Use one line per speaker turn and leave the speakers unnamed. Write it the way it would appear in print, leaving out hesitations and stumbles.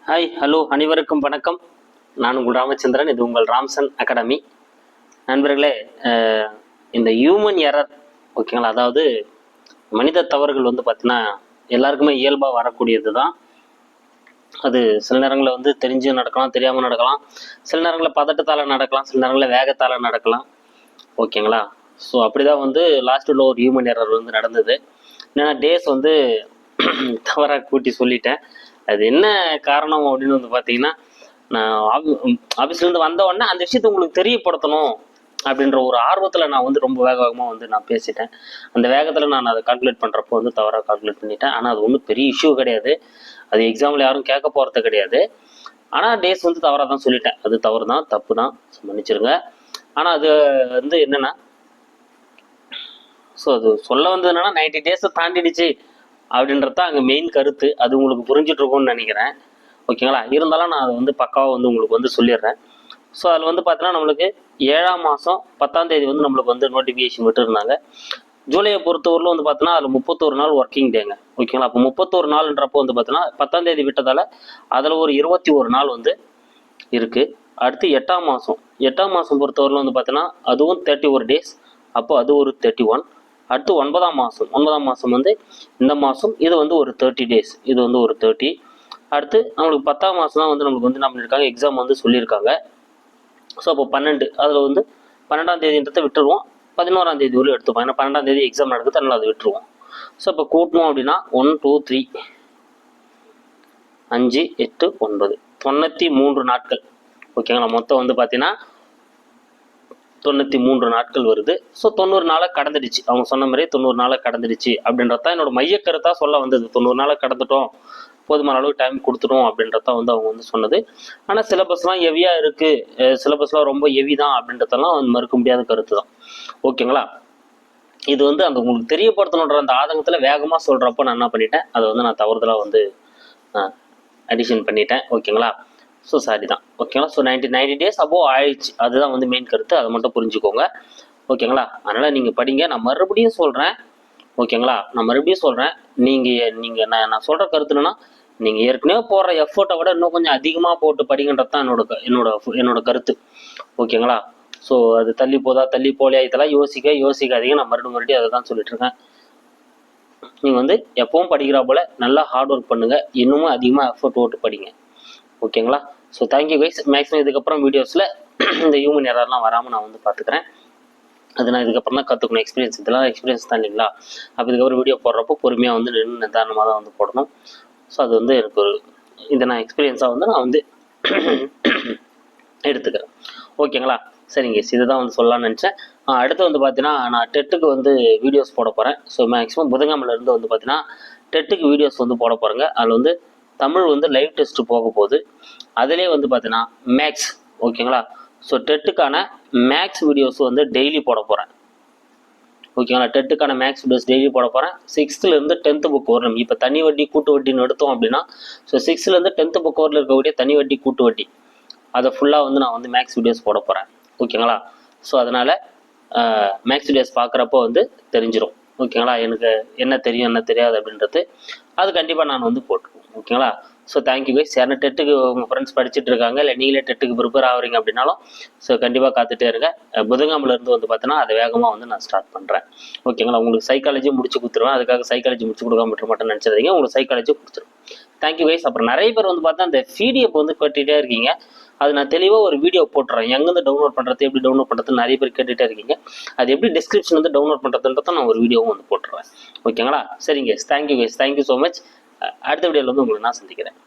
Hi hello அனைவருக்கும் வணக்கம். நான் உங்கள் ராமச்சந்திரன். இது உங்கள் ராம்சன் அகாடமி. நண்பர்களே, இந்த ஹியூமன் எரர் ஓகேங்களா, அதாவது மனித தவறுகள் பார்த்தீங்கன்னா எல்லாருக்குமே இயல்பாக வரக்கூடியது தான். அது சில நேரங்களில் தெரிஞ்சு நடக்கலாம், தெரியாமல் நடக்கலாம், சில நேரங்களில் பதட்டத்தால் நடக்கலாம், சில நேரங்களில் வேகத்தால் நடக்கலாம் ஓகேங்களா. ஸோ அப்படி தான் லாஸ்ட்டில் ஒரு ஹியூமன் எரர் நடந்தது. என்னென்னா டேஸ் தவறாக கூட்டி சொல்லிட்டேன். அது என்ன காரணம் அப்படின்னு பார்த்தீங்கன்னா, நான் ஆஃபீஸ்லேருந்து வந்த உடனே அந்த விஷயத்தை உங்களுக்கு தெரியப்படுத்தணும் அப்படின்ற ஒரு ஆர்வத்தில் நான் ரொம்ப வேகமாக நான் பேசிட்டேன். அந்த வேகத்தில் நான் அதை கால்குலேட் பண்ணுறப்போ தவறாக கால்குலேட் பண்ணிட்டேன். ஆனால் அது ஒன்றும் பெரிய இஷ்யூ கிடையாது. அது எக்ஸாமில் யாரும் கேட்க போகிறது கிடையாது. ஆனால் டேஸ் தவறாக தான் சொல்லிட்டேன். அது தவறு தான், தப்பு தான், மன்னிச்சிருங்க. ஆனால் அது என்னென்னா, ஸோ அது சொல்ல வந்தது என்னன்னா 90 டேஸை தாண்டிடுச்சு அப்படின்றது தான் அங்கே மெயின் கருத்து. அது உங்களுக்கு புரிஞ்சிட்ருக்கும்னு நினைக்கிறேன் ஓகேங்களா. இருந்தாலும் நான் அதை பக்காவாக உங்களுக்கு சொல்லிடுறேன். ஸோ அதில் பார்த்தீங்கன்னா நம்மளுக்கு 7ஆம் மாதம் 10ஆம் தேதி நம்மளுக்கு நோட்டிஃபிகேஷன் விட்டுருந்தாங்க. ஜூலையை பொறுத்தவரையில் பார்த்தீங்கன்னா அதில் 31 நாள் ஒர்க்கிங் டேங்க ஓகேங்களா. அப்போ 31 நாள்ன்றப்போ பார்த்தீங்கன்னா 10ஆம் தேதி விட்டதால் அதில் ஒரு 21 நாள் இருக்குது. அடுத்து 8ஆம் மாதம் பொறுத்தவரையில் பார்த்தீங்கன்னா அதுவும் 31 டேஸ். அப்போ அது ஒரு 31. அடுத்து 9ஆம் மாதம் இந்த மாதம் இது ஒரு 30 டேஸ். இது ஒரு 30. அடுத்து நம்மளுக்கு 10ஆம் மாதம் தான் நம்மளுக்கு என்ன பண்ணியிருக்காங்க, எக்ஸாம் சொல்லியிருக்காங்க. ஸோ அப்போ 12 அதில் 12ஆம் தேதின்றதை விட்டுருவோம், 11ஆம் தேதி வரையும் எடுத்துப்போம். ஏன்னா 12ஆம் தேதி எக்ஸாம் நடக்குது, அதனால் அதை விட்டுருவோம். ஸோ இப்போ கூட்டணும் அப்படின்னா 1 2 3 5 8 9 93 நாட்கள் ஓகேங்களா. மொத்தம் பார்த்தீங்கன்னா 93 நாட்கள் வருது. ஸோ 90 நாளை கடந்துடுச்சு. அவங்க சொன்ன மாதிரி 90 நாளை கடந்துடுச்சு அப்படின்றதான் என்னோட மையக்கருத்தாக சொல்ல வந்தது. 90 நாளை கடந்துட்டோம், போதுமான அளவுக்கு டைம் கொடுத்துட்டோம் அப்படின்றதான் அவங்க சொன்னது. ஆனால் சிலபஸ்லாம் ஹெவியாக இருக்குது, சிலபஸ்லாம் ரொம்ப ஹெவி தான் அப்படின்றதெல்லாம் மறுக்க முடியாத கருத்து தான் ஓகேங்களா. இது அந்த உங்களுக்கு தெரியப்படுத்தணுன்ற அந்த ஆதங்கத்தில் வேகமாக சொல்கிறப்போ நான் என்ன பண்ணிட்டேன், அதை நான் தவறுதலாக அடிஷன் பண்ணிட்டேன் ஓகேங்களா. ஸோ சாரி தான் ஓகேங்களா. ஸோ 90 டேஸ் அபோவ் ஆயிடுச்சு. அதுதான் மெயின் கருத்து. அதை மட்டும் புரிஞ்சுக்கோங்க ஓகேங்களா. அதனால் நீங்கள் படிங்க. நான் மறுபடியும் சொல்கிறேன் ஓகேங்களா. நீங்கள் நான் சொல்கிற கருத்து என்னன்னா, நீங்கள் ஏற்கனவே போடுற எஃபர்ட்டை விட இன்னும் கொஞ்சம் அதிகமாக போட்டு படிங்கன்றது தான் என்னோட கருத்து ஓகேங்களா. ஸோ அது தள்ளி போதா தள்ளி போலையா இதெல்லாம் யோசிக்காதீங்க. நான் மறுபடியும் அதை தான் சொல்லிட்டுருக்கேன். நீங்கள் எப்பவும் படிக்கிறா போல் நல்லா ஹார்ட் ஒர்க் பண்ணுங்கள், இன்னமும் அதிகமாக எஃபர்ட் போட்டு படிங்க ஓகேங்களா. So thank you guys. மேக்ஸிமம் இதுக்கப்புறம் வீடியோஸில் இந்த ஹியூமன் எரர்லாம் வராமல் நான் பார்த்துக்கிறேன். அது நான் இதுக்கப்புறம் தான் கற்றுக்கணும். எக்ஸ்பீரியன்ஸ் இதெல்லாம் எக்ஸ்பீரியன்ஸ் தான் இல்லைங்களா. அப்போ இதுக்கப்புறம் வீடியோ போடுறப்போ பொறுமையாக நின்று நிதானமாக தான் போடணும். ஸோ அது எனக்கு ஒரு இதை நான் எக்ஸ்பீரியன்ஸாக நான் எடுத்துக்கிறேன் ஓகேங்களா. சரிங்க, இதை தான் சொல்லலாம்னு நினச்சேன். அடுத்து பார்த்தீங்கன்னா நான் டெட்டுக்கு வீடியோஸ் போட போகிறேன். ஸோ மேக்ஸிமம் புதன்கிழமையிலேருந்து பார்த்தீங்கன்னா டெட்டுக்கு வீடியோஸ் போட போகிறேங்க. அதில் தமிழ் லைவ் டெஸ்ட் போக போகுது. அதிலே பார்த்தீங்கன்னா மேக்ஸ் ஓகேங்களா. ஸோ டெட்டுக்கான மேக்ஸ் வீடியோஸ் டெய்லி போட போகிறேன் ஓகேங்களா. டெட்டுக்கான மேக்ஸ் வீடியோஸ் டெய்லி போட போகிறேன். 6th-லேருந்து 10th புக் வரணும். இப்போ தனி வட்டி கூட்டு வட்டின்னு எடுத்தோம் அப்படின்னா, ஸோ 6th-லேருந்து 10th புக் வரல இருக்கக்கூடிய தனி வட்டி கூட்டு வட்டி அதை ஃபுல்லாக நான் மேக்ஸ் வீடியோஸ் போட போகிறேன் ஓகேங்களா. ஸோ அதனால் மேக்ஸ் வீடியோஸ் பார்க்குறப்போ தெரிஞ்சிடும் ஓகேங்களா. எனக்கு என்ன தெரியும் என்ன தெரியாது அப்படின்றது அது கண்டிப்பாக நான் போட்டுருவோம் ஓகேங்களா. So thank you guys. யாரும் டெட்டுக்கு உங்கள் ஃப்ரெண்ட்ஸ் படிச்சுட்டு இருக்காங்க, இல்லை நீங்களே டெட்டுக்கு ப்ரிப்பேர் ஆகிறீங்க அப்படின்னாலும் ஸோ கண்டிப்பாக காத்துட்டே இருங்க. புதன்கிழமையிலேருந்து பார்த்தீங்கன்னா அதை வேகமாக நான் ஸ்டார்ட் பண்ணுறேன் ஓகேங்களா. உங்களுக்கு சைக்காலஜி முடிச்சு கொடுத்துருவேன். அதுக்காக சைக்காலஜி முடிச்சு கொடுக்காம விட்டுற மாட்டேன்னு நினச்சிருந்தீங்க, உங்களுக்கு சைக்காலஜி கொடுத்துருவேன். Thank you guys. அப்புறம் நிறைய பேர் பார்த்தா அந்த பிடிஎஃப் கேட்டுகிட்டே இருக்கீங்க. அது நான் தெளிவாக ஒரு வீடியோ போட்டுறேன். எங்கேருந்து டவுன்லோட் பண்ணுறது, எப்படி டவுன்லோட் பண்ணுறது நிறைய பேர் கேட்டுகிட்டே இருக்கீங்க. அது எப்படி டிஸ்கிரிப்ஷன் டவுன்லோட் பண்ணுறதுன்றத நான் ஒரு வீடியோவும் போட்டுறேன் ஓகேங்களா. சரிங்க, thank you guys. Thank you so much. அடுத்த வீடியோவில் உங்களுக்கு நான் சந்திக்கிறேன்.